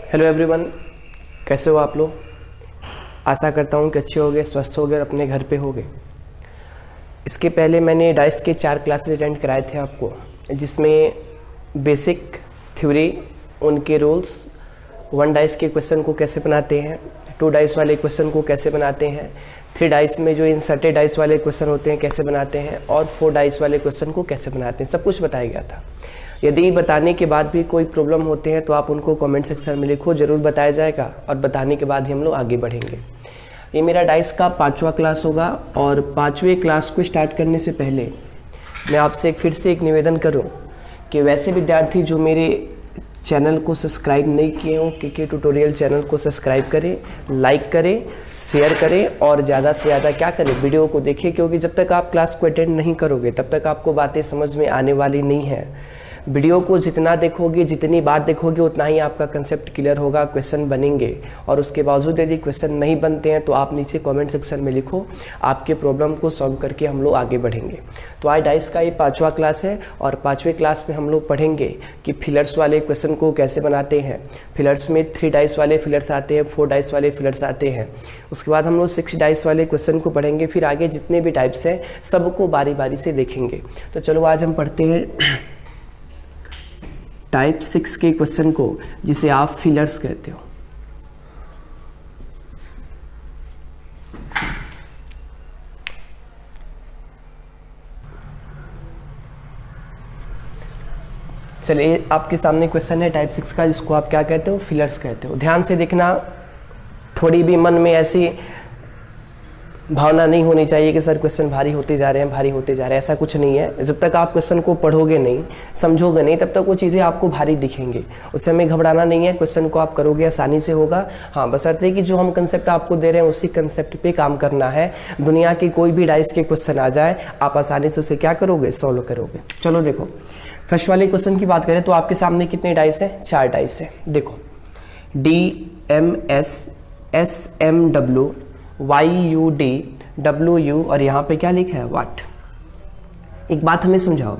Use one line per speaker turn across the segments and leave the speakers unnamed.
Hello everyone, कैसे हो आप लोग। आशा करता हूँ कि अच्छे होगे, स्वस्थ होगे और अपने घर पे होगे। इसके पहले मैंने डाइस के 4 क्लासेस अटेंड कराए थे आपको, जिसमें बेसिक थ्योरी, उनके रूल्स, 1 डाइस के क्वेश्चन को कैसे बनाते हैं, 2 डाइस वाले क्वेश्चन को कैसे बनाते हैं, 3 डाइस में जो इंसर्टेड डाइस वाले क्वेश्चन होते हैं कैसे बनाते हैं, और 4 डाइस वाले क्वेश्चन को कैसे बनाते हैं, सब कुछ बताया गया था। यदि बताने के बाद भी कोई प्रॉब्लम होते हैं तो आप उनको कमेंट सेक्शन में लिखो, ज़रूर बताया जाएगा और बताने के बाद ही हम लोग आगे बढ़ेंगे। ये मेरा डाइस का 5वां क्लास होगा और 5वें क्लास को स्टार्ट करने से पहले मैं आपसे फिर से एक निवेदन करूं कि वैसे विद्यार्थी जो मेरे चैनल को सब्सक्राइब नहीं किए हों, के ट्यूटोरियल चैनल को सब्सक्राइब करें, लाइक करें, शेयर करें और ज़्यादा से ज़्यादा क्या करें, वीडियो को देखें, क्योंकि जब तक आप क्लास को अटेंड नहीं करोगे तब तक आपको बातें समझ में आने वाली नहीं है। वीडियो को जितना देखोगे, जितनी बार देखोगे, उतना ही आपका कंसेप्ट क्लियर होगा, क्वेश्चन बनेंगे। और उसके बावजूद यदि क्वेश्चन नहीं बनते हैं तो आप नीचे कमेंट सेक्शन में लिखो, आपके प्रॉब्लम को सॉल्व करके हम लोग आगे बढ़ेंगे। तो आज डाइस का ये 5वां क्लास है और 5वें क्लास में हम लोग पढ़ेंगे कि फिलर्स वाले क्वेश्चन को कैसे बनाते हैं। फिलर्स में 3 डाइस वाले फिलर्स आते हैं, 4 डाइस वाले फिलर्स आते हैं। उसके बाद हम लोग 6 डाइस वाले क्वेश्चन को पढ़ेंगे। फिर आगे जितने भी टाइप्स हैं सबको बारी बारी से देखेंगे। तो चलो आज हम पढ़ते हैं टाइप 6 के क्वेश्चन को, जिसे आप फिलर्स कहते हो। चलिए, आपके सामने क्वेश्चन है टाइप 6 का, जिसको आप क्या कहते हो, फिलर्स कहते हो। ध्यान से देखना, थोड़ी भी मन में ऐसी भावना नहीं होनी चाहिए कि सर क्वेश्चन भारी होते जा रहे हैं, भारी होते जा रहे हैं। ऐसा कुछ नहीं है। जब तक आप क्वेश्चन को पढ़ोगे नहीं, समझोगे नहीं, तब तक वो चीज़ें आपको भारी दिखेंगी। उससे हमें घबराना नहीं है, क्वेश्चन को आप करोगे आसानी से होगा। हाँ, बशर्ते कि जो हम कंसेप्ट आपको दे रहे हैं उसी कंसेप्ट पे काम करना है। दुनिया की कोई भी डाइस के क्वेश्चन आ जाए, आप आसानी से उसे क्या करोगे, सॉल्व करोगे। चलो देखो, फर्स्ट वाले क्वेश्चन की बात करें तो आपके सामने कितने डाइस हैं, 4 डाइस है। देखो, DMS SMW YUD WU और यहाँ पे क्या लिखा है, वाट। एक बात हमें समझाओ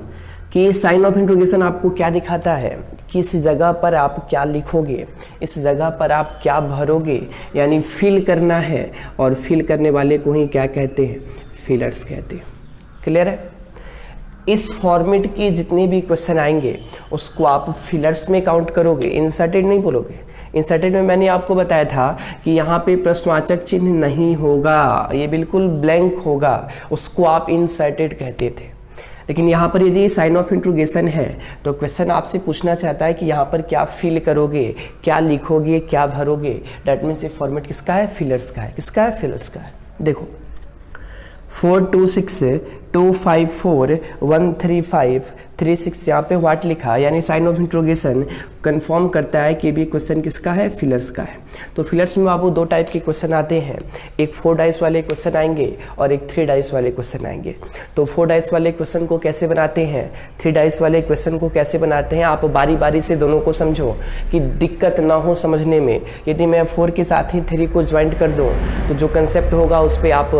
कि साइन ऑफ इंट्रोगेशन आपको क्या दिखाता है, कि इस जगह पर आप क्या लिखोगे, इस जगह पर आप क्या भरोगे, यानी फिल करना है। और फिल करने वाले को ही क्या कहते हैं, फिलर्स कहते हैं। क्लियर है। इस फॉर्मेट के जितने भी क्वेश्चन आएंगे उसको आप फिलर्स में काउंट करोगे, इंसर्टेड नहीं बोलोगे। इंसर्टेड में मैंने आपको बताया था कि यहाँ पे प्रश्नवाचक चिन्ह नहीं होगा, ये बिल्कुल ब्लैंक होगा, उसको आप इंसर्टेड कहते थे। लेकिन यहाँ पर यदि साइन ऑफ इंट्रोगेशन है तो क्वेश्चन आपसे पूछना चाहता है कि यहाँ पर क्या फिल करोगे, क्या लिखोगे, क्या भरोगे। डेट मीन्स ये फॉर्मेट किसका है, फिलर्स का है। किसका है, फिलर्स का है। देखो, 426 254 135 36 यहाँ पे वाट लिखा, यानी साइन ऑफ इंट्रोगेशन कंफर्म करता है कि भी क्वेश्चन किसका है, फिलर्स का है। तो फिलर्स में आपको 2 टाइप के क्वेश्चन आते हैं, एक 4 डाइस वाले क्वेश्चन आएंगे और एक 3 डाइस वाले क्वेश्चन आएंगे। तो 4 डाइस वाले क्वेश्चन को कैसे बनाते हैं, 3 डाइस वाले क्वेश्चन को कैसे बनाते हैं, आप बारी बारी से दोनों को समझो कि दिक्कत ना हो समझने में। यदि मैं 4 के साथ ही 3 को ज्वाइंट कर दूँ तो जो कंसेप्ट होगा उस पर आप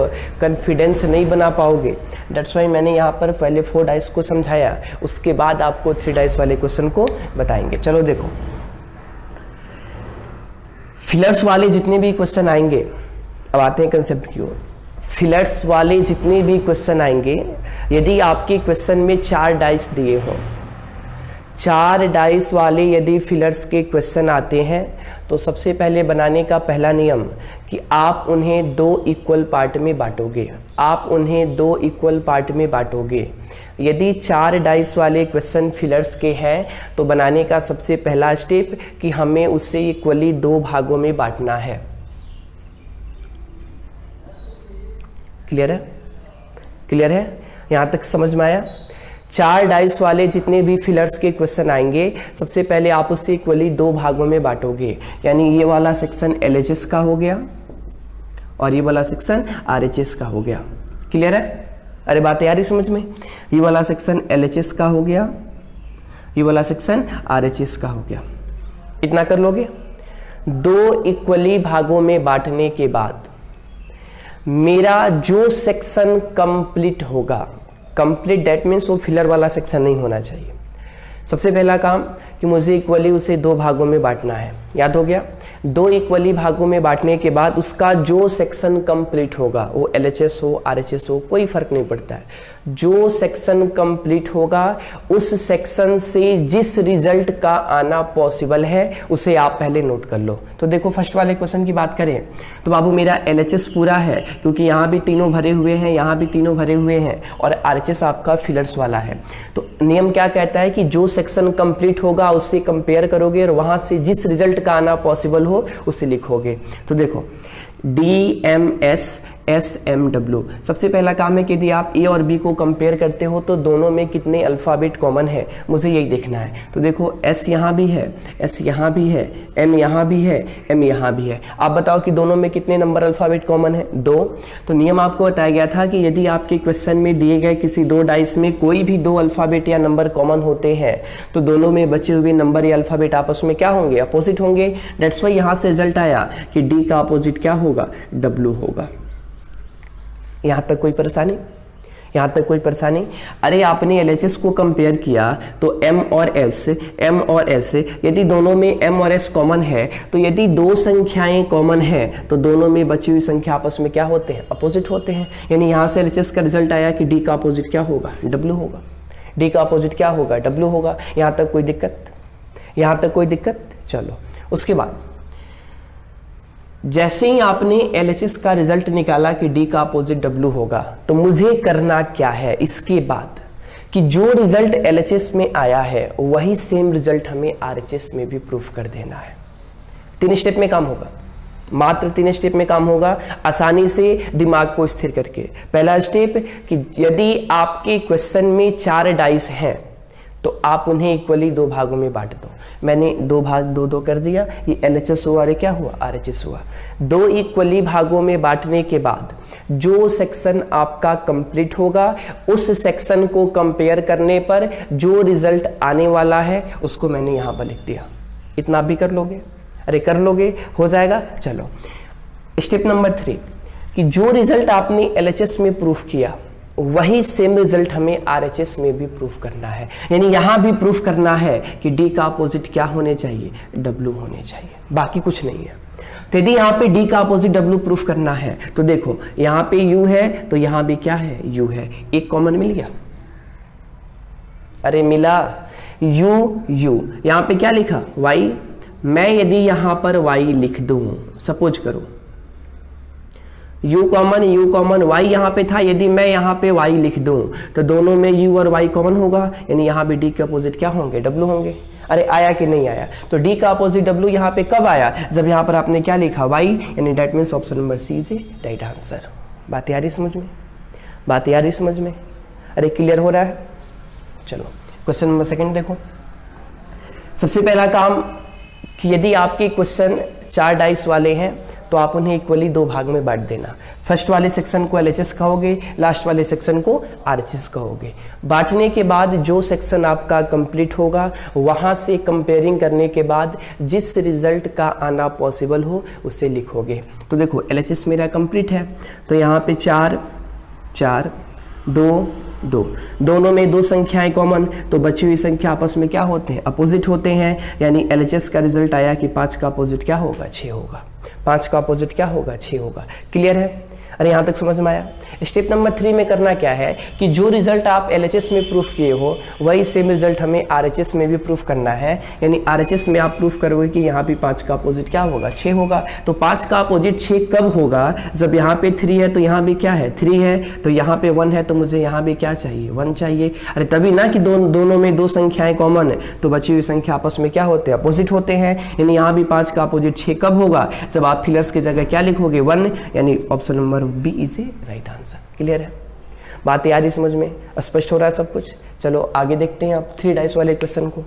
कॉन्फिडेंस नहीं बना पाओगे। दैट्स वाई मैंने यहाँ पर पहले 4 डाइस को समझाया, उसके बाद आपको 3 डाइस वाले क्वेश्चन को बताएंगे। चलो देखो, फिलर्स वाले जितने भी क्वेश्चन आएंगे, अब आते हैं कंसेप्ट की ओर। फिलर्स वाले जितने भी क्वेश्चन आएंगे, यदि आपके क्वेश्चन में 4 डाइस दिए हों, 4 डाइस वाले यदि फिलर्स के क्वेश्चन आते हैं तो सबसे पहले बनाने का पहला नियम कि आप उन्हें 2 इक्वल पार्ट में बांटोगे। आप उन्हें 2 इक्वल पार्ट में बांटोगे। यदि 4 डाइस वाले क्वेश्चन फिलर्स के हैं तो बनाने का सबसे पहला स्टेप कि हमें उसे इक्वली 2 भागों में बांटना है। क्लियर है, क्लियर है, यहाँ तक समझ में आया। 4 डाइस वाले जितने भी फिलर्स के क्वेश्चन आएंगे, सबसे पहले आप उसे इक्वली 2 भागों में बांटोगे, यानी ये वाला सेक्शन LHS का हो गया और ये वाला सेक्शन RHS का हो गया। क्लियर है, अरे बात यार समझ में। ये वाला सेक्शन LHS का हो गया, ये वाला सेक्शन RHS का हो गया। इतना कर लोगे। 2 इक्वली भागों में बांटने के बाद मेरा जो सेक्शन कंप्लीट होगा, कंप्लीट डेट मीन्स वो फिलर वाला सेक्शन नहीं होना चाहिए। सबसे पहला काम कि मुझे इक्वली उसे 2 भागों में बांटना है। याद हो गया? 2 इक्वली भागों में बांटने के बाद उसका जो सेक्शन कंप्लीट होगा, वो LHS हो RHS हो, कोई फर्क नहीं पड़ता है, जो सेक्शन कंप्लीट होगा उस सेक्शन से जिस रिजल्ट का आना पॉसिबल है उसे आप पहले नोट कर लो। तो देखो फर्स्ट वाले क्वेश्चन की बात करें तो बाबू मेरा LHS पूरा है, क्योंकि यहाँ भी तीनों भरे हुए हैं, यहाँ भी तीनों भरे हुए हैं, और RHS आपका फिलर्स वाला है। तो नियम क्या कहता है कि जो सेक्शन कंप्लीट होगा उससे कंपेयर करोगे और वहां से जिस रिजल्ट का आना पॉसिबल हो उसे लिखोगे। तो देखो DMS SMW, सबसे पहला काम है कि यदि आप A और B को कंपेयर करते हो तो दोनों में कितने अल्फ़ाबेट कॉमन है, मुझे यही देखना है। तो देखो S यहाँ भी है, S यहाँ भी है, M यहाँ भी है, M यहाँ भी है। आप बताओ कि दोनों में कितने नंबर अल्फ़ाबेट कॉमन है? 2। तो नियम आपको बताया गया था कि यदि आपके क्वेश्चन में दिए गए किसी 2 डाइस में कोई भी 2 अल्फ़ाबेट या नंबर कॉमन होते हैं तो दोनों में बचे हुए नंबर या अल्फ़ाबेट आपस में क्या होंगे? अपोजिट होंगे। डेट्स वाई यहाँ से रिजल्ट आया कि D का अपोजिट क्या होगा? W होगा। यहाँ तक कोई परेशानी? यहाँ तक कोई परेशानी? अरे आपने LHS को कंपेयर किया तो M और S, यदि दोनों में M और S कॉमन है तो यदि 2 संख्याएं कॉमन है तो दोनों में बची हुई संख्या आपस में क्या होते हैं? अपोजिट होते हैं। यानी यहाँ से LHS का रिजल्ट आया कि D का अपोजिट क्या होगा? W होगा। D का अपोजिट क्या होगा? W होगा। यहाँ तक कोई दिक्कत? यहाँ तक कोई दिक्कत? चलो उसके बाद जैसे ही आपने LHS का रिजल्ट निकाला कि D का अपोजिट W होगा तो मुझे करना क्या है इसके बाद कि जो रिजल्ट LHS में आया है वही सेम रिजल्ट हमें RHS में भी प्रूफ कर देना है। 3 स्टेप में काम होगा, मात्र 3 स्टेप में काम होगा, आसानी से दिमाग को स्थिर करके। पहला स्टेप कि यदि आपके क्वेश्चन में 4 डाइस हैं तो आप उन्हें इक्वली 2 भागों में बांट दो। मैंने 2 भाग 2-2 कर दिया, ये LHS हुआ और क्या हुआ? RHS हुआ। 2 इक्वली भागों में बांटने के बाद जो सेक्शन आपका कंप्लीट होगा उस सेक्शन को कंपेयर करने पर जो रिजल्ट आने वाला है उसको मैंने यहाँ पर लिख दिया। इतना भी कर लोगे? अरे कर लोगे, हो जाएगा। चलो स्टेप नंबर 3 कि जो रिजल्ट आपने LHS में प्रूफ किया वही सेम रिजल्ट हमें RHS में भी प्रूफ करना है। यानी यहाँ भी प्रूफ करना है कि D का अपोजिट क्या होने चाहिए? W होने चाहिए, बाकी कुछ नहीं है। तो यदि यहाँ पे D का अपोजिट W प्रूफ करना है तो देखो यहाँ पे U है तो यहाँ भी क्या है? U है। एक कॉमन मिल गया? अरे मिला। U यहाँ पे क्या लिखा? Y। मैं यदि यहाँ पर Y लिख दूँ, सपोज करो U कॉमन Y यहाँ पे था, यदि मैं यहाँ पे Y लिख दूं तो दोनों में U और Y कॉमन होगा, यानी यहाँ भी D के अपोजिट क्या होंगे? W होंगे। अरे आया कि नहीं आया? तो D का अपोजिट W यहाँ पे कब आया? जब यहाँ पर आपने क्या लिखा? Y, यानी that means option number C is right answer. बात आ रही समझ में? बात आ रही समझ में? अरे क्लियर हो रहा है? चलो क्वेश्चन नंबर 2 देखो। सबसे पहला काम कि यदि आपके क्वेश्चन 4 डाइस वाले हैं तो आप उन्हें इक्वली 2 भाग में बांट देना। फर्स्ट वाले सेक्शन को LHS कहोगे, लास्ट वाले सेक्शन को RHS कहोगे। बांटने के बाद जो सेक्शन आपका कंप्लीट होगा वहां से कंपेयरिंग करने के बाद जिस रिजल्ट का आना पॉसिबल हो उसे लिखोगे। तो देखो LHS मेरा कंप्लीट है तो यहाँ पे 4 4 2 2, दोनों में 2 संख्याएं कॉमन, तो बची हुई संख्या आपस में क्या होते हैं? अपोजिट होते हैं। यानी LHS का रिजल्ट आया कि 5 का अपोजिट क्या होगा? 6 होगा। 5 का अपोजिट क्या होगा? 6 होगा। क्लियर है? अरे यहाँ तक समझ में आया? स्टेप नंबर 3 में करना क्या है कि जो रिजल्ट आप LHS में प्रूफ किए हो वही सेम रिजल्ट हमें RHS में भी प्रूफ करना है। यानी RHS में आप प्रूफ करोगे कि यहाँ पे 5 का अपोजिट क्या होगा? 6 होगा। तो 5 का अपोजिट 6 कब होगा? जब यहाँ पे 3 है तो यहाँ भी क्या है? 3 है। तो यहाँ पे 1 है तो मुझे यहाँ भी क्या चाहिए? 1 चाहिए। अरे तभी ना कि दोनों में 2 संख्याएं कॉमन है तो बची हुई संख्या आपस में क्या होते हैं? अपोजिट होते हैं। यानी यहाँ भी 5 का अपोजिट 6 कब होगा? जब आप फिलर्स की जगह क्या लिखोगे? 1, यानी option number B is a right answer. Clear है? बात आ रही समझ में? स्पष्ट हो रहा है सब कुछ? चलो आगे देखते हैं आप 3 डाइस वाले क्वेश्चन को।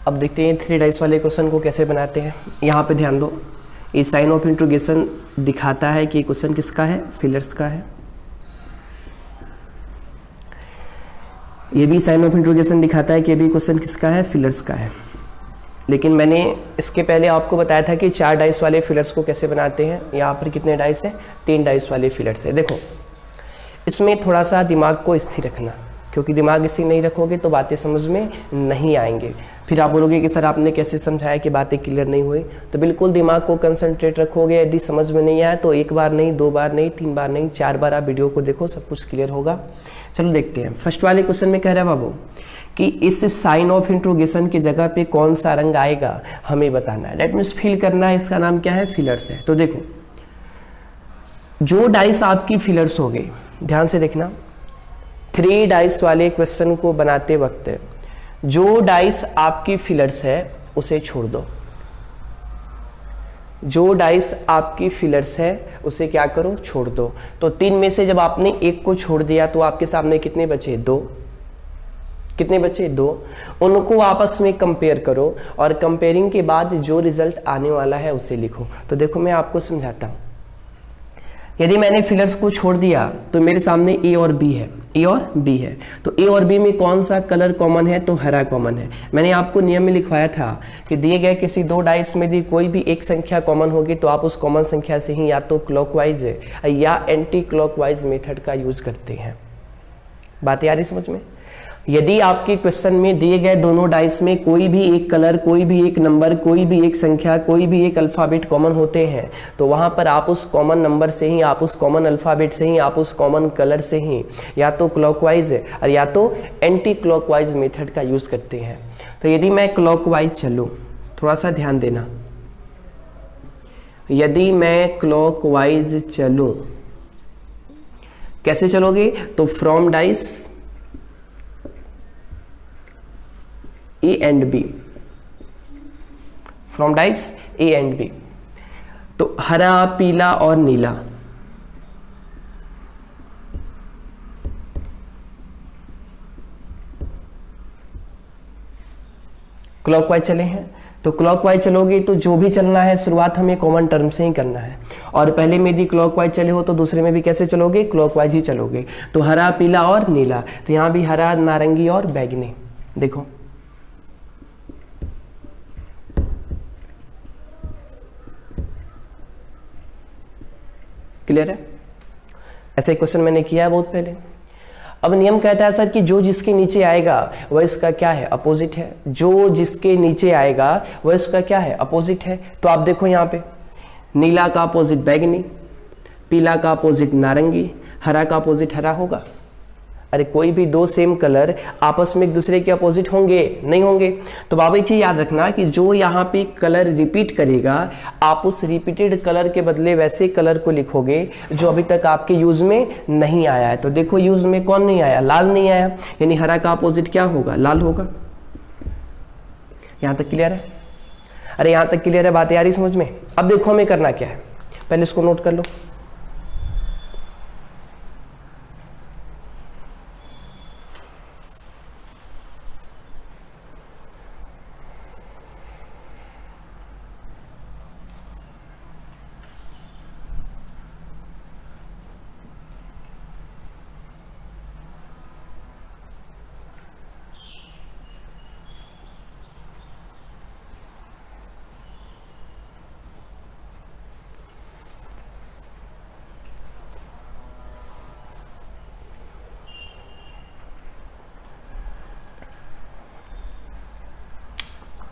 अब देखते हैं 3 डाइस वाले क्वेश्चन को कैसे बनाते हैं। यहाँ पे ध्यान दो, ये साइन ऑफ इंट्रोगेशन दिखाता है कि क्वेश्चन किसका है? फिलर्स का है। ये भी साइन ऑफ इंट्रोगेशन दिखाता है कि अभी क्वेश्चन किसका है? फिलर्स का है। लेकिन मैंने इसके पहले आपको बताया था कि 4 डाइस वाले फिलर्स को कैसे बनाते हैं। यहाँ पर कितने डाइस हैं? 3 डाइस वाले फिलर्स है। देखो इसमें थोड़ा सा दिमाग को स्थिर रखना, क्योंकि दिमाग स्थिर नहीं रखोगे तो बातें समझ में नहीं आएंगे। फिर आप बोलोगे कि सर आपने कैसे समझाया कि बातें क्लियर नहीं हुई। तो बिल्कुल दिमाग को कंसंट्रेट रखोगे। यदि समझ में नहीं आया तो 1 बार नहीं, 2 बार नहीं, 3 बार नहीं, 4 बार आप वीडियो को देखो, सब कुछ क्लियर होगा। चलो देखते हैं। फर्स्ट वाले क्वेश्चन में कह रहा है बाबू कि इस साइन ऑफ इंट्रोगेशन की जगह पे कौन सा रंग आएगा हमें बताना है। डेट मीन्स फिल करना है। इसका नाम क्या है? फिलर्स है। तो देखो जो डाइस आपकी फिलर्स हो गए, ध्यान से देखना, 3 डाइस वाले क्वेश्चन को बनाते वक्त जो डाइस आपकी फिलर्स है उसे छोड़ दो। जो डाइस आपकी फिलर्स है उसे क्या करो? छोड़ दो। तो 3 में से जब आपने 1 को छोड़ दिया तो आपके सामने कितने बचे? 2। कितने बचे? 2। उनको आपस में कंपेयर करो और कंपेयरिंग के बाद जो रिजल्ट आने वाला है उसे लिखो। तो देखो मैं आपको समझाता हूं। यदि मैंने फिलर्स को छोड़ दिया तो मेरे सामने ए और बी है, ए और बी है। तो ए और बी में कौन सा कलर कॉमन है? तो हरा कॉमन है। मैंने आपको नियम में लिखवाया था कि दिए गए किसी 2 डाइस में यदि कोई भी एक संख्या कॉमन होगी तो आप उस कॉमन संख्या से ही या तो क्लॉकवाइज या एंटी क्लॉकवाइज मेथड का यूज करते हैं। बात आ रही समझ में? यदि आपके क्वेश्चन में दिए गए दोनों डाइस में कोई भी एक कलर, कोई भी एक नंबर, कोई भी एक संख्या, कोई भी एक अल्फाबेट कॉमन होते हैं तो वहां पर आप उस कॉमन नंबर से ही, आप उस कॉमन अल्फाबेट से ही, आप उस कॉमन कलर से ही या तो क्लॉकवाइज और या तो एंटी क्लॉकवाइज मेथड का यूज करते हैं। तो यदि मैं क्लॉकवाइज चलूं, थोड़ा सा ध्यान देना, यदि मैं क्लॉकवाइज चलूं, कैसे चलोगे? तो from dice A and B, from dice A and B. तो हरा, पीला और नीला, क्लॉकवाइज चले हैं। तो क्लॉकवाइज चलोगे तो जो भी चलना है शुरुआत हमें कॉमन टर्म से ही करना है। और पहले में यदि क्लॉकवाइज चले हो तो दूसरे में भी कैसे चलोगे? क्लॉकवाइज ही चलोगे। तो हरा, पीला और नीला। तो यहां भी हरा, नारंगी और बैगनी। देखो क्लियर है? ऐसे क्वेश्चन मैंने किया है बहुत पहले। अब नियम कहता है सर कि जो जिसके नीचे आएगा वह इसका क्या है? अपोजिट है। जो जिसके नीचे आएगा वह इसका क्या है? अपोजिट है। तो आप देखो यहाँ पे नीला का अपोजिट बैगनी, पीला का अपोजिट नारंगी, हरा का अपोजिट हरा होगा। अरे कोई भी 2 सेम कलर आपस में एक दूसरे के अपोजिट होंगे? नहीं होंगे। तो बाबा एक चीज याद रखना कि जो यहाँ पे कलर रिपीट करेगा आप उस रिपीटेड कलर के बदले वैसे कलर को लिखोगे जो अभी तक आपके यूज में नहीं आया है। तो देखो यूज में कौन नहीं आया? लाल नहीं आया, यानी हरा का अपोजिट क्या होगा? लाल होगा। यहां तक क्लियर है? अरे यहां तक क्लियर है? बात आ रही समझ में? अब देखो हमें करना क्या है, पहले इसको नोट कर लो।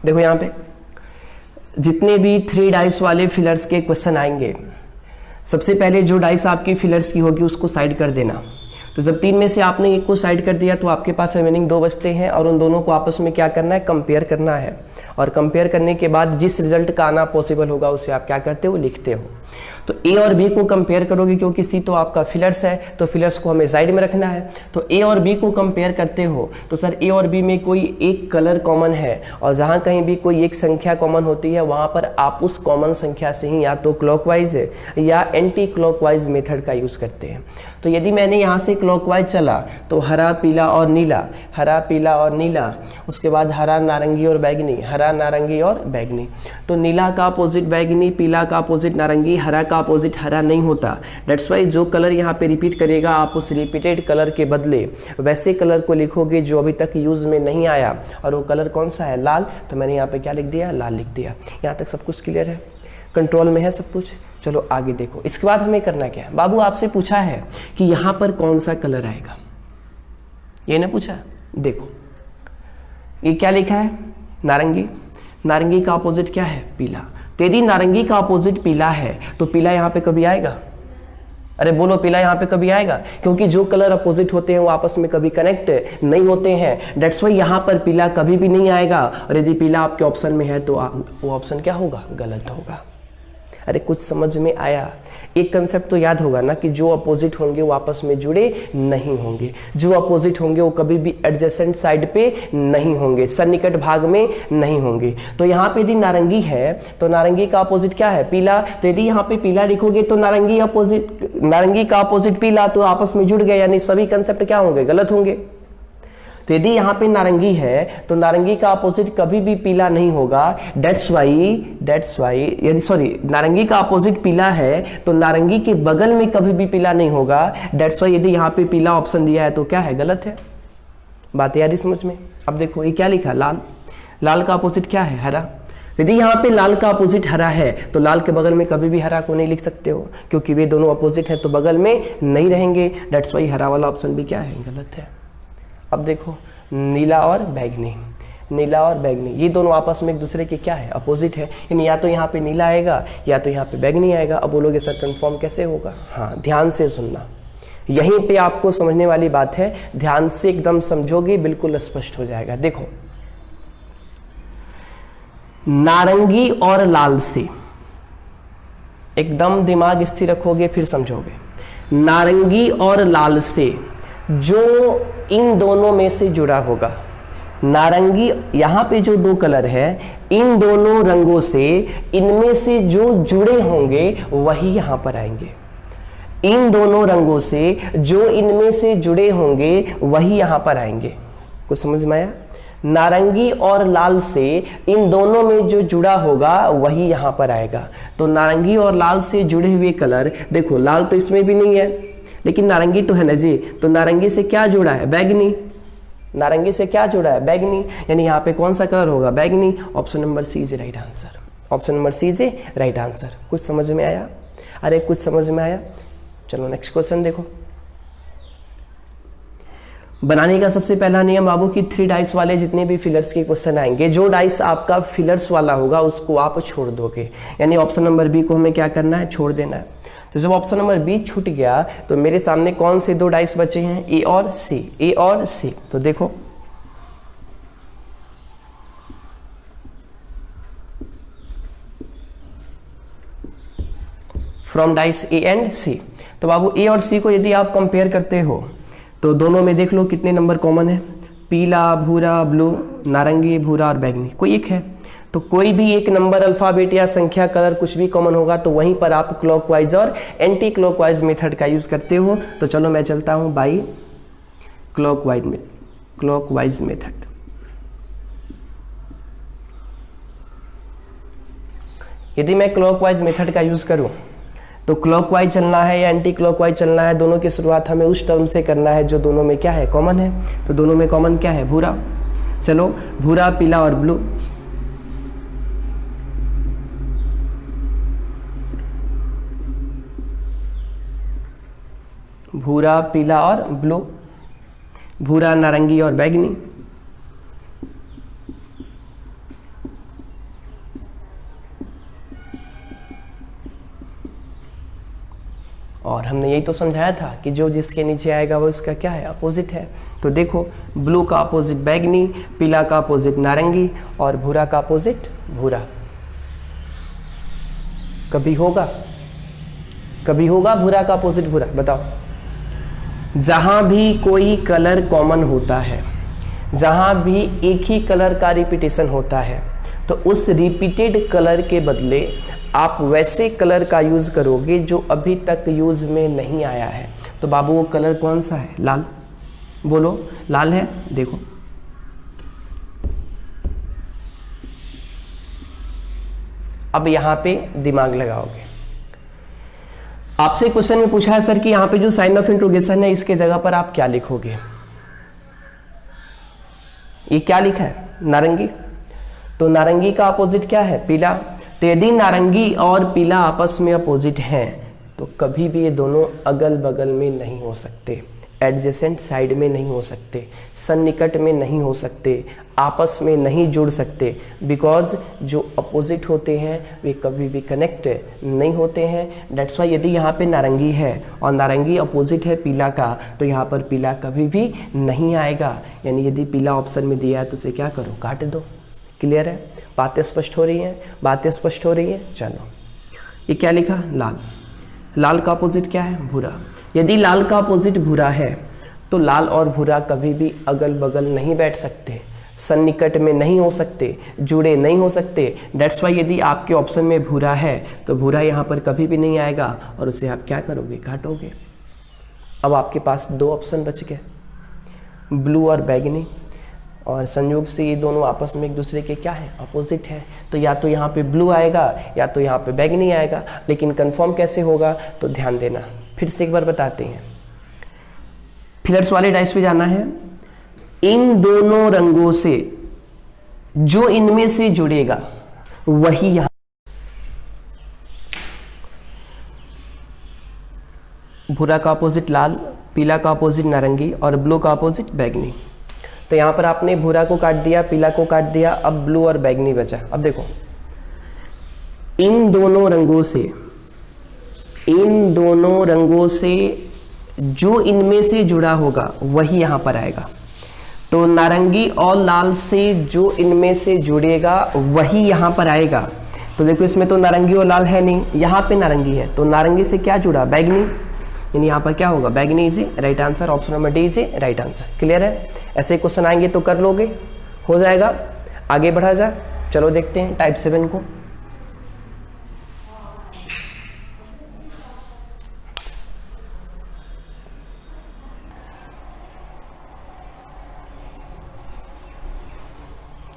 देखो यहाँ पे जितने भी 3 डाइस वाले फिलर्स के क्वेश्चन आएंगे, सबसे पहले जो डाइस आपकी फिलर्स की होगी उसको साइड कर देना। तो जब 3 में से आपने 1 को साइड कर दिया तो आपके पास रिमेनिंग 2 बचते हैं और उन दोनों को आपस में क्या करना है? कंपेयर करना है। और कंपेयर करने के बाद जिस रिजल्ट का आना पॉसिबल होगा उसे आप क्या करते हो? लिखते हो। तो ए और बी को कंपेयर करोगे, क्योंकि सी तो आपका फिलर्स है तो फिलर्स को हमें साइड में रखना है। तो ए और बी को कंपेयर करते हो तो सर ए और बी में कोई एक कलर कॉमन है और जहां कहीं भी कोई एक संख्या कॉमन होती है वहां पर आप उस कॉमन संख्या से ही या तो क्लॉकवाइज या एंटी क्लॉकवाइज मेथड का यूज करते हैं। तो यदि मैंने यहाँ से क्लॉकवाइज चला तो हरा, पीला और नीला, हरा, पीला और नीला, उसके बाद हरा, नारंगी और बैगनी, हरा, नारंगी और बैगनी। तो नीला का अपोजिट बैगनी, पीला का अपोजिट नारंगी, हरा का अपोजिट हरा नहीं होता। डेट्स वाई जो कलर यहाँ पे रिपीट करेगा आप उस रिपीटेड कलर के बदले वैसे कलर को लिखोगे जो अभी तक यूज़ में नहीं आया, और वो कलर कौन सा है, लाल। तो मैंने यहाँ पे क्या लिख दिया, लाल लिख दिया। यहाँ तक सब कुछ क्लियर है, कंट्रोल में है सब कुछ। चलो आगे देखो, इसके बाद हमें करना क्या है। बाबू आपसे पूछा है कि यहाँ पर कौन सा कलर आएगा, ये ना पूछा। देखो ये क्या लिखा है, नारंगी। नारंगी का अपोजिट क्या है, पीला। तो यदि नारंगी का अपोजिट पीला है तो पीला यहाँ पे कभी आएगा, अरे बोलो पीला यहाँ पे कभी आएगा, क्योंकि जो कलर अपोजिट होते हैं वो आपस में कभी कनेक्ट नहीं होते हैं। डेट्स वाई यहाँ पर पीला कभी भी नहीं आएगा, और यदि पीला आपके ऑप्शन में है तो वो ऑप्शन क्या होगा, गलत होगा। अरे कुछ समझ में आया। एक कंसेप्ट तो याद होगा ना कि जो अपोजिट होंगे वो आपस में जुड़े नहीं होंगे, जो अपोजिट होंगे वो कभी भी एडजेसेंट साइड पे नहीं होंगे, सन्निकट भाग में नहीं होंगे। तो यहाँ पे यदि नारंगी है तो नारंगी का अपोजिट क्या है, पीला। तो यदि यहाँ पे पीला लिखोगे तो नारंगी का अपोजिट पीला, तो आपस में जुड़ गए, यानी सभी कंसेप्ट क्या होंगे, गलत होंगे। तो यदि यहाँ पे नारंगी है तो नारंगी का अपोजिट कभी भी पीला नहीं होगा। डेट्स वाई यदि नारंगी का अपोजिट पीला है तो नारंगी के बगल में कभी भी पीला नहीं होगा। डेट्स वाई यदि यहाँ पे पीला ऑप्शन दिया है तो क्या है, गलत है। बात याद समझ में। अब देखो ये क्या लिखा, लाल। लाल का अपोजिट क्या है, हरा। यदि यहाँ पे लाल का अपोजिट हरा है तो लाल के बगल में कभी भी हरा को नहीं लिख सकते हो, क्योंकि वे दोनों अपोजिट हैं तो बगल में नहीं रहेंगे। डेट्स वाई हरा वाला ऑप्शन भी क्या है, गलत है। अब देखो नीला और बैगनी, नीला और बैगनी ये दोनों आपस में एक दूसरे के क्या है, अपोजिट है। यानी या तो यहाँ पे नीला आएगा या तो यहाँ पे बैगनी आएगा। अब बोलोगे सर कंफर्म कैसे होगा, हाँ ध्यान से सुनना, यहीं पे आपको समझने वाली बात है। ध्यान से एकदम समझोगे बिल्कुल स्पष्ट हो जाएगा। देखो नारंगी और लाल से एकदम दिमाग स्थिर रखोगे फिर समझोगे। नारंगी और लाल से जो इन दोनों में से जुड़ा होगा, नारंगी यहाँ पे जो दो कलर है इन दोनों रंगों से इनमें से जो जुड़े होंगे वही यहाँ पर आएंगे। इन दोनों रंगों से जो इनमें से जुड़े होंगे वही यहाँ पर आएंगे। कुछ समझ में आया। नारंगी और लाल से इन दोनों में जो जुड़ा होगा वही यहाँ पर आएगा। तो नारंगी और लाल से जुड़े हुए कलर, देखो लाल तो इसमें भी नहीं है लेकिन नारंगी तो है ना जी। तो नारंगी से क्या जुड़ा है, बैगनी। नारंगी से क्या जुड़ा है, बैगनी। यानी यहाँ पे कौन सा कलर होगा, बैगनी। Option number C is right answer. Option number C is right answer. कुछ समझ में आया, अरे कुछ समझ में आया। चलो नेक्स्ट क्वेश्चन देखो। बनाने का सबसे पहला नियम बाबू की 3 डाइस वाले जितने भी फिलर्स के क्वेश्चन आएंगे, जो डाइस आपका फिलर्स वाला होगा उसको आप छोड़ दोगे। यानी ऑप्शन नंबर बी को हमें क्या करना है, छोड़ देना है। तो जब ऑप्शन नंबर बी छूट गया तो मेरे सामने कौन से 2 डाइस बचे हैं, ए और सी। ए और सी, तो देखो फ्रॉम डाइस ए एंड सी। तो बाबू ए और सी को यदि आप कंपेयर करते हो तो दोनों में देख लो कितने नंबर कॉमन है, पीला, भूरा, ब्लू, नारंगी, भूरा और बैगनी, कोई एक है। तो कोई भी एक नंबर, अल्फाबेट या संख्या, कलर कुछ भी कॉमन होगा तो वहीं पर आप क्लॉकवाइज और एंटी क्लॉकवाइज मेथड का यूज करते हो। तो चलो मैं चलता हूं बाई क्लॉकवाइज मेथड। यदि मैं क्लॉकवाइज मेथड का यूज करूं तो क्लॉकवाइज चलना है या एंटी क्लॉकवाइज चलना है, दोनों की शुरुआत हमें उस टर्म से करना है जो दोनों में क्या है, कॉमन है। तो दोनों में कॉमन क्या है, भूरा। चलो भूरा, पीला और ब्लू। भूरा, पीला और ब्लू, भूरा, नारंगी और बैगनी। और हमने यही तो समझाया था कि जो जिसके नीचे आएगा वो इसका क्या है, अपोजिट है। तो देखो ब्लू का अपोजिट बैगनी, पीला का अपोजिट नारंगी और भूरा का अपोजिट भूरा। कभी होगा भूरा का अपोजिट भूरा, बताओ। जहां भी कोई कलर कॉमन होता है, जहां भी एक ही कलर का रिपीटेशन होता है तो उस रिपीटेड कलर के बदले आप वैसे कलर का यूज करोगे जो अभी तक यूज में नहीं आया है। तो बाबू वो कलर कौन सा है, लाल। बोलो लाल है। देखो अब यहां पे दिमाग लगाओगे। आपसे क्वेश्चन में पूछा है सर कि यहाँ पे जो साइन ऑफ इंट्रोगेशन है इसके जगह पर आप क्या लिखोगे? ये क्या लिखा है? नारंगी। तो नारंगी का अपोजिट क्या है? पीला। तो यदि नारंगी और पीला आपस में अपोजिट हैं तो कभी भी ये दोनों अगल बगल में नहीं हो सकते, एडजेसेंट साइड में नहीं हो सकते, सन्निकट में नहीं हो सकते, आपस में नहीं जुड़ सकते, बिकॉज जो अपोजिट होते हैं वे कभी भी कनेक्ट नहीं होते हैं। डेट्स वाई यदि यहाँ पे नारंगी है और नारंगी अपोजिट है पीला का तो यहाँ पर पीला कभी भी नहीं आएगा। यानी यदि पीला ऑप्शन में दिया है तो उसे क्या करो? काट दो। क्लियर है? बातें स्पष्ट हो रही हैं? बातें स्पष्ट हो रही हैं? चलो, ये क्या लिखा? लाल। लाल का अपोजिट क्या है? भूरा। यदि लाल का अपोजिट भूरा है तो लाल और भूरा कभी भी अगल बगल नहीं बैठ सकते, सन्निकट में नहीं हो सकते, जुड़े नहीं हो सकते। डेट्स वाई यदि आपके ऑप्शन में भूरा है तो भूरा यहाँ पर कभी भी नहीं आएगा और उसे आप क्या करोगे? काटोगे। अब आपके पास दो ऑप्शन बच गए, ब्लू और बैगनी, और संयोग से ये दोनों आपस में एक दूसरे के क्या है? अपोजिट है। तो या तो यहाँ पे ब्लू आएगा या तो यहाँ पे बैगनी आएगा, लेकिन कंफर्म कैसे होगा? तो ध्यान देना, फिर से एक बार बताते हैं। फिलर्स वाले डाइस पे जाना है। इन दोनों रंगों से जो इनमें से जुड़ेगा वही यहां, भूरा का अपोजिट लाल, पीला का अपोजिट नारंगी और ब्लू का अपोजिट बैगनी। तो यहां पर आपने भूरा को काट दिया, पीला को काट दिया, अब ब्लू और बैगनी बचा। अब देखो, इन दोनों रंगों से जो इनमें से जुड़ा होगा वही यहां पर आएगा। तो नारंगी और लाल से जो इनमें से जुड़ेगा वही यहां पर आएगा। तो देखो, इसमें तो नारंगी और लाल है नहीं, यहां पे नारंगी है, तो नारंगी से क्या जुड़ा? बैगनी। यानी यहाँ पर क्या होगा? बैगनी is a right answer. Option number D is a right answer. Clear है? ऐसे क्वेश्चन आएंगे तो कर लोगे, हो जाएगा। आगे बढ़ा जाए, चलो देखते हैं टाइप 7 को।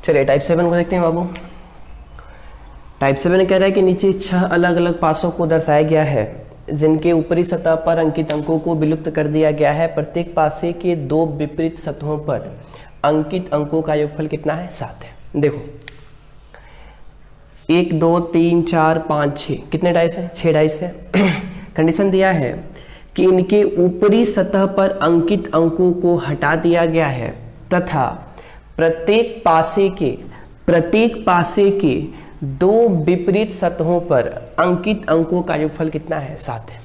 चलिए टाइप 7 को देखते हैं बाबू। टाइप 7 कह रहा है कि नीचे 6 अलग अलग पासों को दर्शाया गया है जिनके ऊपरी सतह पर अंकित अंकों को विलुप्त कर दिया गया है। प्रत्येक पासे के दो विपरीत सतहों पर अंकित अंकों का योगफल कितना है? 7 है। देखो, 1 2 3 4 5 6, कितने डाइस है? 6 डाइस है। कंडीशन दिया है कि इनके ऊपरी सतह पर अंकित अंकों को हटा दिया गया है तथा प्रत्येक पासे के दो विपरीत सतहों पर अंकित अंकों का योगफल कितना है? 7 है।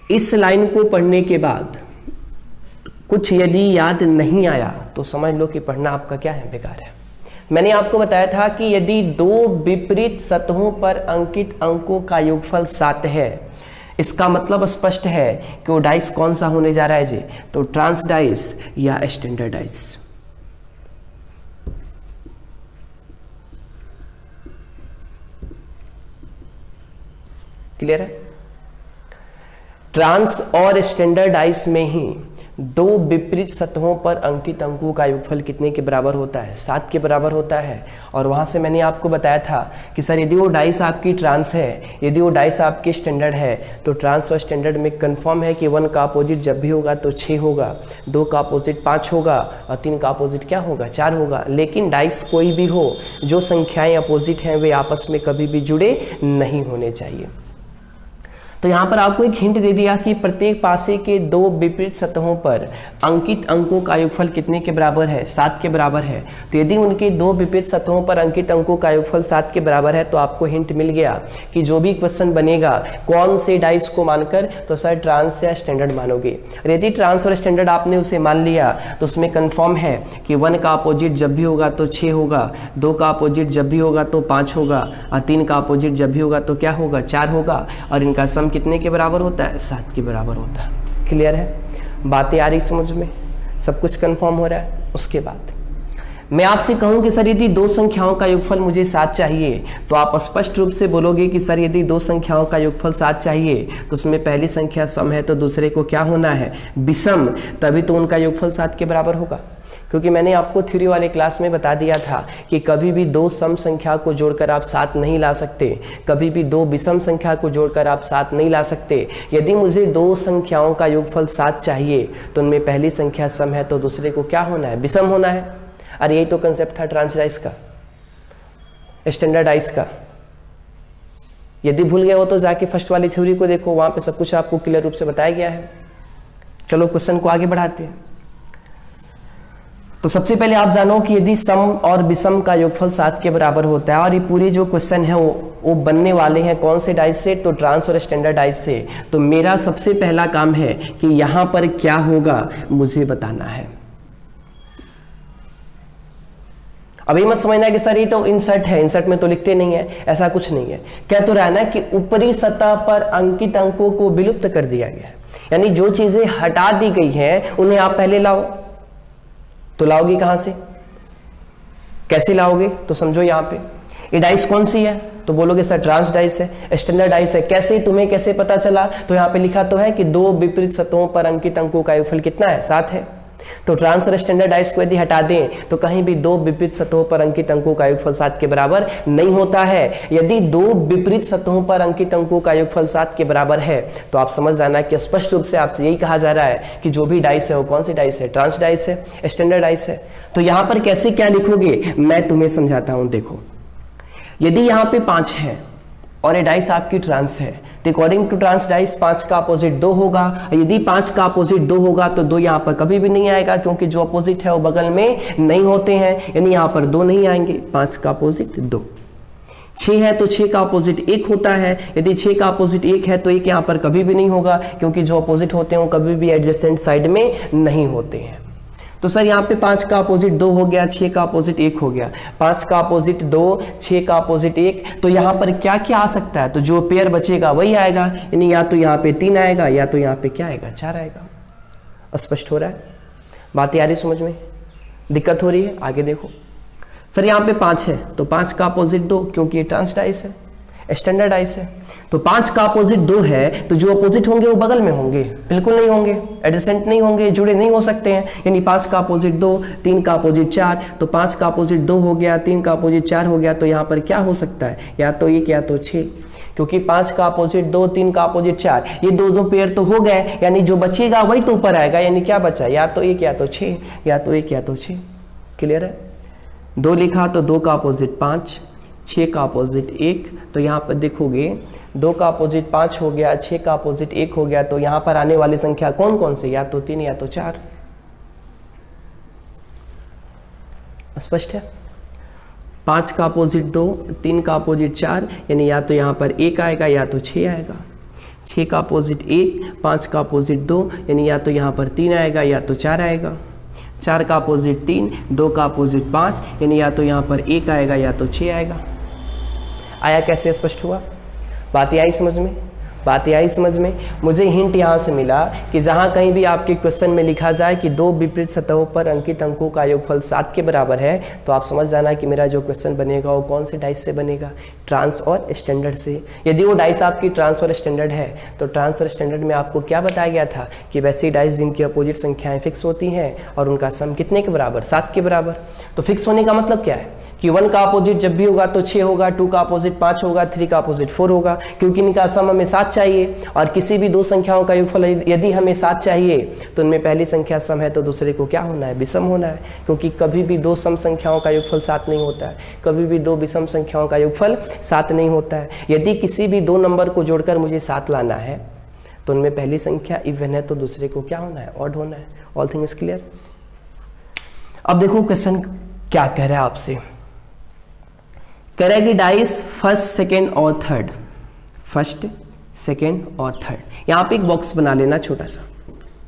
इस लाइन को पढ़ने के बाद कुछ यदि याद नहीं आया तो समझ लो कि पढ़ना आपका क्या है? बेकार है। मैंने आपको बताया था कि यदि दो विपरीत सतहों पर अंकित अंकों का योगफल 7 है, इसका मतलब स्पष्ट है कि वो डाइस कौन सा होने जा रहा है जी? तो ट्रांस डाइस या स्टैंडर्ड डाइस। क्लियर है? ट्रांस और स्टैंडर्ड डाइस में ही दो विपरीत सतहों पर अंकित अंकों का योगफल कितने के बराबर होता है? 7 के बराबर होता है। और वहां से मैंने आपको बताया था कि सर यदि वो डाइस आपकी ट्रांस है, यदि वो डाइस आपकी स्टैंडर्ड है, तो ट्रांस और स्टैंडर्ड में कंफर्म है कि 1 का अपोजिट जब भी होगा तो 6 होगा, 2 का अपोजिट 5 होगा और 3 का अपोजिट क्या होगा? 4 होगा। लेकिन डाइस कोई भी हो, जो संख्याएं अपोजिट हैं वे आपस में कभी भी जुड़े नहीं होने चाहिए। तो यहाँ पर आपको एक हिंट दे दिया कि प्रत्येक पासे के दो विपरीत सतहों पर अंकित अंकों का योगफल कितने के बराबर है? 7 के बराबर है। तो यदि उनके दो विपरीत सतहों पर अंकित अंकों का योगफल 7 के बराबर है तो आपको हिंट मिल गया कि जो भी क्वेश्चन बनेगा कौन से डाइस को मानकर, तो सर ट्रांस या स्टैंडर्ड मानोगे। यदि ट्रांस और स्टैंडर्ड आपने उसे मान लिया तो उसमें कन्फर्म है कि 1 का अपोजिट जब भी होगा तो 6 होगा, 2 का अपोजिट जब भी होगा तो 5 होगा और 3 का अपोजिट जब भी होगा तो क्या होगा? 4 होगा। और इनका सम कितने के बराबर होता है? 7 के बराबर होता है। क्लियर है? बातें आ रही समझ में? सब कुछ कंफर्म हो रहा है? उसके बाद मैं आपसे कहूं कि सर यदि दो संख्याओं का योगफल मुझे 7 चाहिए, तो आप स्पष्ट रूप से बोलोगे कि सर यदि दो संख्याओं का योगफल 7 चाहिए तो उसमें पहली संख्या सम है तो दूसरे को क्या होना है? विषम, तभी तो उनका योगफल 7 के बराबर होगा। क्योंकि मैंने आपको थ्योरी वाले क्लास में बता दिया था कि कभी भी दो सम संख्या को जोड़कर आप 7 नहीं ला सकते, कभी भी दो विषम संख्या को जोड़कर आप 7 नहीं ला सकते। यदि मुझे दो संख्याओं का योगफल 7 चाहिए तो उनमें पहली संख्या सम है तो दूसरे को क्या होना है, विषम होना है। अरे यही तो कंसेप्ट था ट्रांसडाइज का, स्टैंडर्डाइज का। यदि भूल गए हो तो जाके फर्स्ट वाली थ्योरी को देखो, वहां पे सब कुछ आपको क्लियर रूप से बताया गया है। चलो क्वेश्चन को आगे बढ़ाते हैं। तो सबसे पहले आप जानो कि यदि सम और विषम का योगफल 7 के बराबर होता है, और ये पूरे जो क्वेश्चन है वो बनने वाले हैं कौन से डाइस से, तो ट्रांस और स्टैंडर्डाइज से। तो मेरा सबसे पहला काम है कि यहां पर क्या होगा मुझे बताना है। अभी मत समझना कि सर ये तो इंसर्ट है, इंसर्ट में तो लिखते नहीं है, ऐसा कुछ नहीं है। क्या तो रहना कि ऊपरी सतह पर अंकित अंकों को विलुप्त कर दिया गया है, यानी जो चीजें हटा दी गई हैं उन्हें आप पहले लाओ। तो लाओगे कहां से, कैसे लाओगे, तो समझो यहां पे ये डाइस कौन सी है, तो बोलोगे सर ट्रांस डाइस है, स्टैंडर्ड डाइस है। कैसे, तुम्हें कैसे पता चला, तो यहां पे लिखा तो है कि दो विपरीत सतहों पर अंकित अंकों का योगफल कितना है, 7 है। तो ट्रांस और स्टैंडर्ड डाइस को यदि हटा दें तो कहीं भी दो विपरीत सतहों पर अंकित अंकों का योगफल 7 के बराबर नहीं होता है। यदि दो विपरीत सतहों पर अंकित अंकों का योगफल 7 के बराबर है तो आप समझ जाना कि स्पष्ट रूप से आपसे यही कहा जा रहा है कि जो भी डाइस है वो कौन सी डाइस है, ट्रांस डाइस है, स्टैंडर्ड डाइस है। तो यहां पर कैसे क्या लिखोगे मैं तुम्हें समझाता हूं। देखो, यदि यहां पे 5 है और ये डाइस आपकी ट्रांस है, तो अकॉर्डिंग टू ट्रांस डाइस 5 का अपोजिट 2 होगा। यदि 5 का अपोजिट 2 होगा तो 2 यहाँ पर कभी भी नहीं आएगा, क्योंकि जो अपोजिट है वो बगल में नहीं होते हैं, यानी यहाँ पर 2 नहीं आएंगे। 5 का अपोजिट 2। 6 है तो 6 का अपोजिट 1 होता है। यदि 6 का अपोजिट 1 है तो 1 यहाँ पर कभी भी नहीं होगा, क्योंकि जो अपोजिट होते हैं वो कभी भी एडजेसेंट साइड में नहीं होते हैं। तो सर यहाँ पे 5 का अपोजिट 2 हो गया, 6 का अपोजिट 1 हो गया। 5 का अपोजिट 2, 6 का अपोजिट 1, तो यहाँ पर क्या क्या आ सकता है, तो जो पेयर बचेगा वही आएगा, यानी या तो यहाँ पे 3 आएगा या तो यहाँ पे क्या आएगा, 4 आएगा। स्पष्ट हो रहा है, बात आ रही समझ में, दिक्कत हो रही है, आगे देखो। सर यहाँ पे 5 है तो 5 का अपोजिट 2, क्योंकि ये ट्रांस डाइस है, स्टैंडर्ड डाइस है। तो 5 का अपोजिट 2 है तो जो अपोजिट होंगे वो बगल में होंगे, बिल्कुल नहीं होंगे, एडजेसेंट नहीं होंगे, जुड़े नहीं हो सकते हैं। यानी 5 का अपोजिट 2, 3 का अपोजिट 4, तो 5 का अपोजिट 2 हो गया, 3 का अपोजिट 4 हो गया, तो यहाँ पर क्या हो सकता है, या तो 1 या तो 6, क्योंकि 5 का अपोजिट 2, 3 का अपोजिट 4, ये दो पेयर तो हो गए, यानी जो बचेगा वही तो ऊपर आएगा। यानी क्या बचा, या तो 1 या तो 6, या तो 1 या तो 6। क्लियर है। 2 लिखा तो 2 का अपोजिट 5, 6 का अपोजिट 1, तो यहाँ पर देखोगे 2 का अपोजिट 5 हो गया, 6 का अपोजिट 1 हो गया, तो यहाँ पर आने वाली संख्या कौन कौन से, या तो 3 या तो 4। स्पष्ट है। 5 का अपोजिट 2, 3 का अपोजिट 4, यानी या तो यहाँ पर 1 आएगा या तो 6 आएगा। 6 का अपोजिट 1, 5 का अपोजिट 2, यानी या तो यहाँ पर 3 आएगा या तो 4 आएगा। 4 का अपोजिट 3, 2 का अपोजिट 5, यानी या तो यहाँ पर 1 आएगा या तो 6 आएगा। आया कैसे, स्पष्ट हुआ, बात आई समझ में, बात आई समझ में। मुझे हिंट यहाँ से मिला कि जहाँ कहीं भी आपके क्वेश्चन में लिखा जाए कि दो विपरीत सतहों पर अंकित अंकों का योगफल 7 के बराबर है, तो आप समझ जाना कि मेरा जो क्वेश्चन बनेगा वो कौन से डाइस से बनेगा, ट्रांस और स्टैंडर्ड से। यदि वो डाइस आपकी ट्रांस और स्टैंडर्ड है तो ट्रांस और स्टैंडर्ड में आपको क्या बताया गया था कि वैसी डाइस जिनकी अपोजिट संख्याएं फिक्स होती हैं और उनका सम कितने के बराबर, 7 के बराबर। तो फिक्स होने का मतलब क्या है कि 1 का अपोजिट जब भी होगा तो 6 होगा, 2 का अपोजिट 5 होगा, 3 का अपोजिट 4 होगा, क्योंकि इनका सम हमें 7 चाहिए। और किसी भी दो संख्याओं का योगफल यदि हमें 7 चाहिए तो उनमें पहली संख्या सम है तो दूसरे को क्या होना है, विषम होना है, क्योंकि कभी भी दो सम संख्याओं का योगफल 7 नहीं होता है, कभी भी दो विषम संख्याओं का योगफल 7 नहीं होता है। यदि किसी भी दो नंबर को जोड़कर मुझे 7 लाना है तो उनमें पहली संख्या इवन है तो दूसरे को क्या होना है, ऑड होना है। All thing is clear. अब देखो क्वेश्चन क्या कह रहा है आपसे, कह रहा है कि डाइस फर्स्ट, सेकेंड और थर्ड, फर्स्ट, सेकेंड और थर्ड। यहाँ पे एक बॉक्स बना लेना छोटा सा,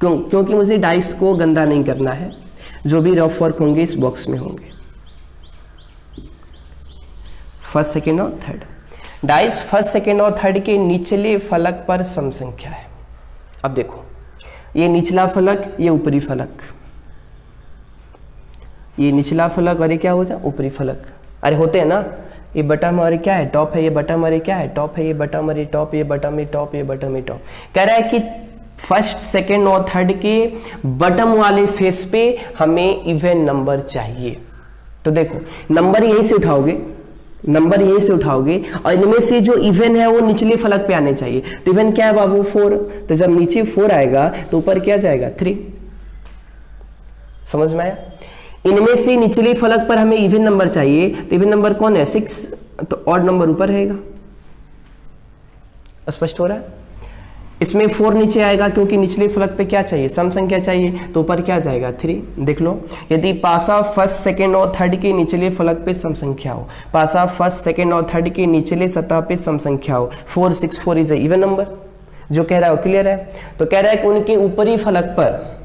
क्योंकि मुझे डाइस को गंदा नहीं करना है, जो भी रफ वर्क होंगे इस बॉक्स में होंगे। फर्स्ट, सेकेंड और थर्ड। डाइस फर्स्ट, सेकेंड और थर्ड के निचले फलक पर सम संख्या है। अब देखो, ये निचला फलक, ये ऊपरी फलक, ये निचला फलक और ये क्या हो जाए, ऊपरी फलक। अरे होते हैं ना, ये बटम और क्या है, टॉप है, ये बटम और क्या है, टॉप है, ये बटम और ये टॉप, ये बटम, ये टॉप, ये बटम, ये टॉप। कह रहा है कि फर्स्ट सेकेंड और थर्ड के बटम वाले फेस पे हमें इवन नंबर चाहिए। तो देखो नंबर यहीं से उठाओगे, नंबर यहीं से उठाओगे और इनमें से जो इवन है वो निचले फलक पे आने चाहिए। तो इवन क्या है बाबू 4, तो जब नीचे 4 आएगा तो ऊपर क्या जाएगा 3। समझ में आया? इनमें से निचले फलक पर हमें इवन नंबर चाहिए, तो इवन नंबर कौन है 6, तो ऑड नंबर ऊपर रहेगा। स्पष्ट हो रहा है? इसमें 4 नीचे आएगा क्योंकि निचले फलक पे क्या चाहिए, सम संख्या चाहिए, तो ऊपर क्या जाएगा 3। देख लो, यदि पासा फर्स्ट सेकेंड और थर्ड के निचले फलक पे सम संख्या हो, पासा फर्स्ट सेकेंड और थर्ड के निचले सतह पे सम संख्या हो, 4 6 4 इज इवन नंबर। जो कह रहा है वो क्लियर है? तो कह रहा है कि उनके ऊपरी फलक पर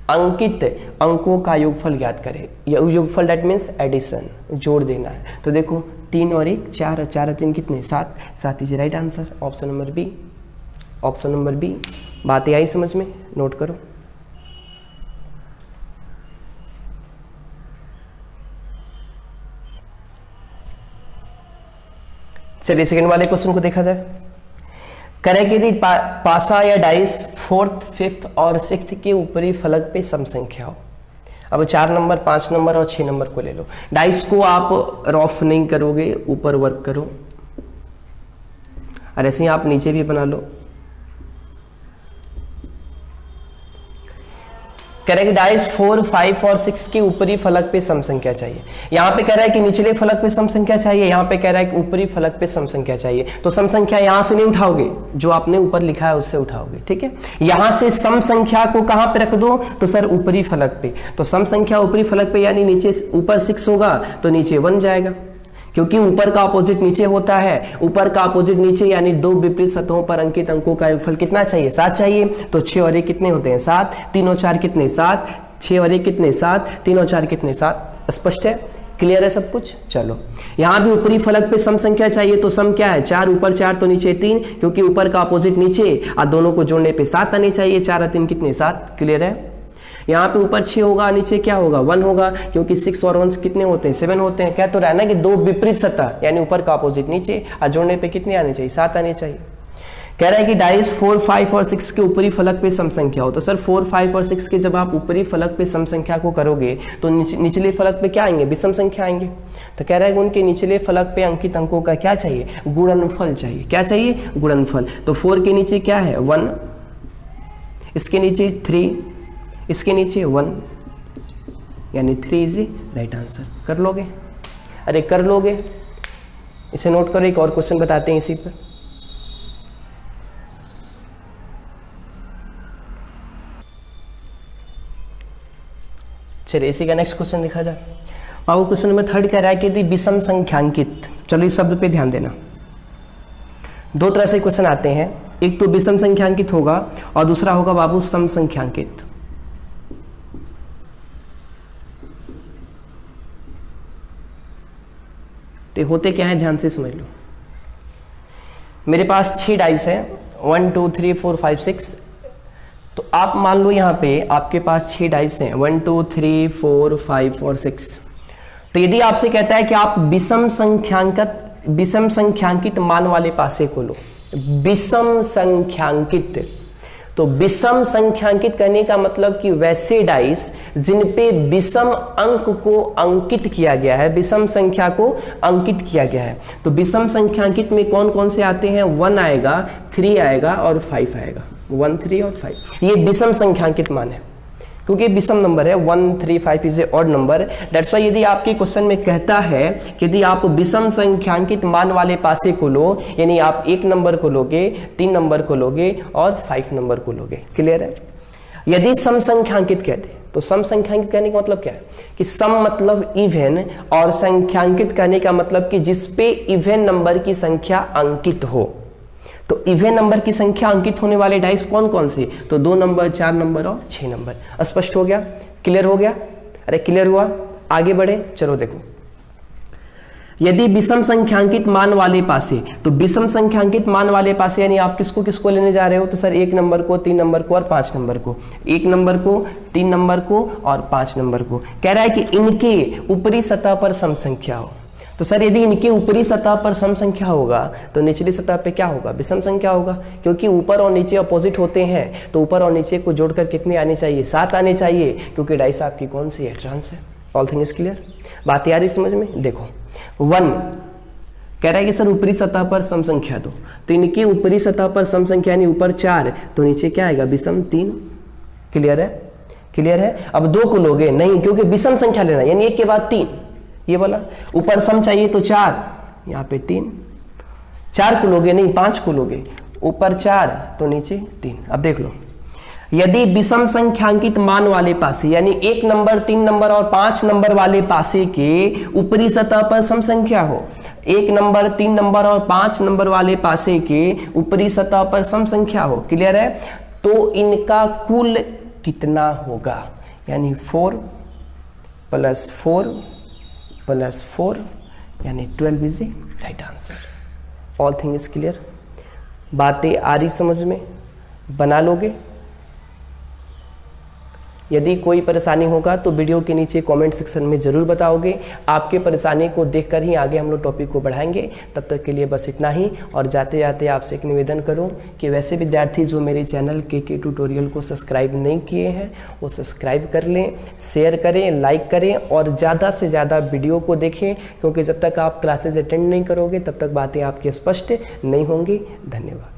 अंकित अंकों का योगफल ज्ञात करें। योगफल दैट मीन्स एडिशन, जोड़ देना है। तो देखो 3 और 1 4, 4 और 3 कितने 7, 7 is right answer, option number B. Option number B. बातें आई समझ में? नोट करो। चलिए सेकंड वाले क्वेश्चन को देखा जाए। करें कि यदि पासा या डाइस 4th 5th और 6th के ऊपरी फलक पे सम संख्या हो। अब 4 नंबर 5 नंबर और 6 नंबर को ले लो। डाइस को आप रफ नहीं करोगे, ऊपर वर्क करो और ऐसे ही आप नीचे भी बना लो। कह रहा है कि डाइस 4 5 और 6 के ऊपरी फलक पे सम संख्या चाहिए। यहाँ पे कह रहा है कि निचले फलक पे सम संख्या चाहिए, यहाँ पे कह रहा है कि ऊपरी फलक पे सम संख्या चाहिए। तो सम संख्या यहाँ से नहीं उठाओगे, जो आपने ऊपर लिखा है उससे उठाओगे, ठीक है। यहाँ से सम संख्या को कहाँ पे रख दो, तो सर ऊपरी फलक पे। तो सम संख्या ऊपरी फलक पे यानी नीचे ऊपर 6 होगा तो नीचे 1 जाएगा, क्योंकि ऊपर का अपोजिट नीचे होता है। ऊपर का अपोजिट नीचे यानी दो विपरीत सतहों पर अंकित अंकों का योगफल कितना चाहिए, 7 चाहिए। तो 6 और 1 कितने होते हैं 7, 3 और 4 कितने 7, 6 और 1 कितने 7, 3 और 4 कितने 7। स्पष्ट है? क्लियर है सब कुछ? चलो यहाँ भी ऊपरी फलक पे सम संख्या चाहिए, तो सम क्या है 4 ऊपर 4 तो नीचे 3, क्योंकि ऊपर का अपोजिट नीचे और दोनों को जोड़ने पे 7 आने चाहिए। 4 और 3 कितने 7। क्लियर है? यहाँ पे ऊपर 6 होगा, नीचे क्या होगा 1 होगा, क्योंकि 6 और 1 कितने होते हैं 7 होते हैं। क्या तो रहा है ना कि दो विपरीत सतह यानी ऊपर का अपोजिट नीचे और जोड़ने पे कितने आने चाहिए 7 आने चाहिए। कह रहा है कि डाइस 4 5 और 6 के ऊपरी फलक पे सम संख्या हो। तो सर 4 5 और 6 के जब आप ऊपरी फलक पे सम संख्या को करोगे तो निचले फलक पे क्या आएंगे, विषम संख्या आएंगे। तो कह रहा है कि उनके निचले फलक पे अंकित अंकों का क्या चाहिए, गुणनफल चाहिए। क्या चाहिए, गुणनफल। तो 4 के नीचे क्या है 1, इसके नीचे 3, इसके नीचे 1, यानी 3 इज राइट आंसर। कर लोगे? अरे कर लोगे, इसे नोट करो। एक और क्वेश्चन बताते हैं इसी पर। चलिए इसी का नेक्स्ट क्वेश्चन देखा जाए। बाबू क्वेश्चन नंबर 3 कह रहा है कि यदि विषम संख्यांकित, चलो इस शब्द पे ध्यान देना। दो तरह से क्वेश्चन आते हैं, एक तो विषम संख्यांकित होगा और दूसरा होगा बाबू सम संख्यांकित। तो होते क्या है ध्यान से समझ लो। मेरे पास 6 डाइस है 1 2 3 4 5 6। तो आप मान लो यहाँ पे आपके पास 6 डाइस हैं 1 2 3 4 5 और 6। तो यदि आपसे कहता है कि आप विषम संख्यांकित मान वाले पासे को लो, विषम संख्यांकित। तो विषम संख्यांकित करने का मतलब कि वैसे डाइस जिन पे विषम अंक को अंकित किया गया है, विषम संख्या को अंकित किया गया है। तो विषम संख्यांकित में कौन कौन से आते हैं, 1 आएगा, 3 आएगा और 5 आएगा। 1 3 और 5 ये विषम संख्यांकित मान है, क्योंकि विषम नंबर है। 1 3 5 is a odd number. That's why यदि आपके क्वेश्चन में कहता है कि यदि आप विषम संख्यांकित मान वाले पासे को लो, यानी आप 1 नंबर को लोगे, 3 नंबर को लोगे और 5 नंबर को लोगे। क्लियर है? यदि सम संख्यांकित कहते तो सम संख्यांकित कहने का मतलब क्या है कि सम मतलब इवन और संख्यांकित कहने का मतलब कि जिसपे इवन नंबर की संख्या अंकित हो। तो इवन नंबर की संख्या अंकित होने वाले डाइस कौन कौन से, तो 2 नंबर 4 नंबर और 6 नंबर। स्पष्ट हो गया? क्लियर हो गया? अरे क्लियर हुआ? आगे बढ़े। चलो देखो, यदि विषम संख्यांकित मान वाले पासे, तो विषम संख्यांकित मान वाले पासे यानी आप किसको किसको लेने जा रहे हो, तो सर 1 नंबर को, 3 नंबर को और 5 नंबर को। 1 नंबर को, 3 नंबर को और 5 नंबर को। कह रहा है कि इनके ऊपरी सतह पर सम संख्या हो। तो सर यदि इनके ऊपरी सतह पर सम संख्या होगा तो निचली सतह पे क्या होगा, विषम संख्या होगा, क्योंकि ऊपर और नीचे अपोजिट होते हैं, तो ऊपर और नीचे को जोड़कर कितने आने चाहिए, 7 आने चाहिए, क्योंकि डाइस आपकी कौन सी है, ट्रांस है। ऑल थिंग इज क्लियर, बात आ रही समझ में। देखो 1 कह रहा है कि सर ऊपरी सतह पर सम संख्या दो, तो इनके ऊपरी सतह पर सम संख्या यानी ऊपर 4 तो नीचे क्या आएगा, विषम 3। क्लियर है, क्लियर है। अब 2 को लोगे नहीं, क्योंकि विषम संख्या लेना यानी 1 के बाद 3, ये वाला ऊपर सम चाहिए तो 4, यहाँ पे 3, 4 को लोगे नहीं 5 को लोगे, ऊपर 4 तो नीचे 3। अब देख लो, यदि विषम संख्यांकित मान वाले पासे यानी 1 नंबर 3 नंबर और 5 नंबर वाले पासे के ऊपरी सतह पर सम संख्या हो, 1 नंबर 3 नंबर और 5 नंबर वाले पासे के ऊपरी सतह पर सम संख्या हो, क्लियर है, तो इनका कुल कितना होगा, यानी 4 + 4 + 4 यानी 12 is right answer. All thing is clear, बातें आ रही समझ में, बना लोगे। यदि कोई परेशानी होगा तो वीडियो के नीचे कमेंट सेक्शन में ज़रूर बताओगे, आपके परेशानी को देखकर ही आगे हम लोग टॉपिक को बढ़ाएंगे। तब तक के लिए बस इतना ही, और जाते जाते आपसे एक निवेदन करूं कि वैसे विद्यार्थी जो मेरे चैनल के ट्यूटोरियल को सब्सक्राइब नहीं किए हैं वो सब्सक्राइब कर लें, शेयर करें, लाइक करें और ज़्यादा से ज़्यादा वीडियो को देखें, क्योंकि जब तक आप क्लासेज अटेंड नहीं करोगे तब तक बातें आपकी स्पष्ट नहीं होंगी। धन्यवाद।